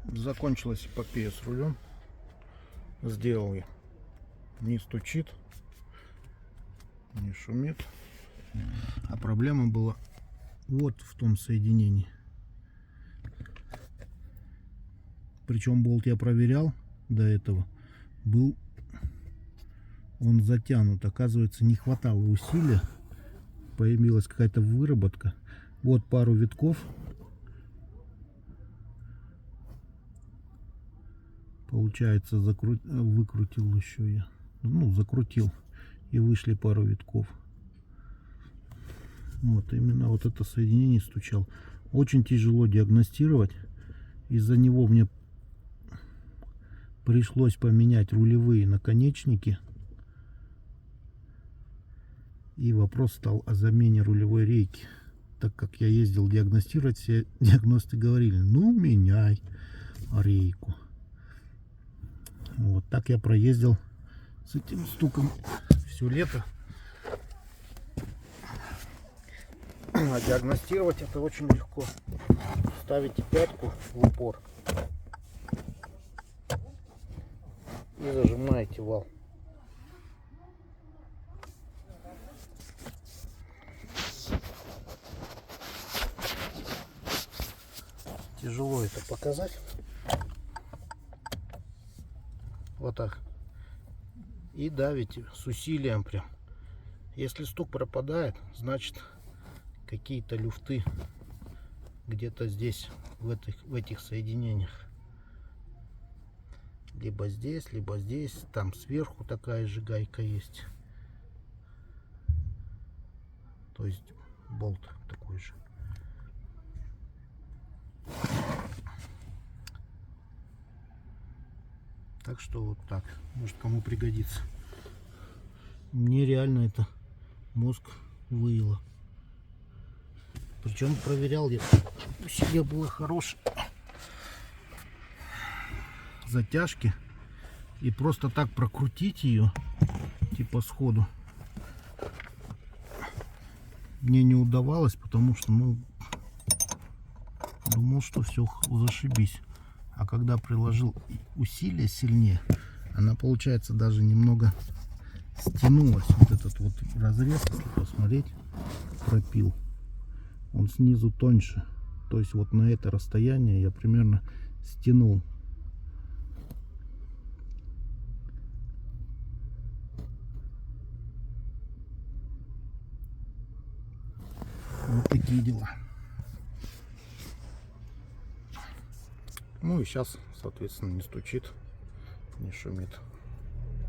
Закончилась эпопея с рулем. Сделал я. Не стучит, не шумит. А проблема была вот в том соединении. Причем болт я проверял до этого. Был он затянут. Оказывается, не хватало усилия. Появилась какая-то выработка. Вот пару витков. Получается, выкрутил еще я. Ну, закрутил. И вышли пару витков. Вот, именно вот это соединение стучал. Очень тяжело диагностировать. Из-за него мне пришлось поменять рулевые наконечники. И вопрос стал о замене рулевой рейки. Так как я ездил диагностировать, все диагносты говорили: ну, меняй рейку. Вот так я проездил с этим стуком все лето. А диагностировать это очень легко. Ставите пятку в упор и зажимаете вал. Тяжело это показать. Вот так. И давите с усилием прям. Если стук пропадает, значит какие-то люфты где-то здесь, в этих соединениях. Либо здесь, либо здесь. Там сверху такая же гайка есть. То есть болт такой же. Так что вот так. Может, кому пригодится. Мне реально это мозг выело. Причем проверял я. Усилие было хорошее. Затяжки. И просто так прокрутить ее, типа сходу, мне не удавалось, потому что, ну, думал, что все зашибись. А когда приложил усилие сильнее, она, получается, даже немного стянулась. Вот этот вот разрез, если посмотреть, пропил. Он снизу тоньше. То есть вот на это расстояние я примерно стянул. Вот такие дела. Ну и сейчас, соответственно, не стучит, не шумит.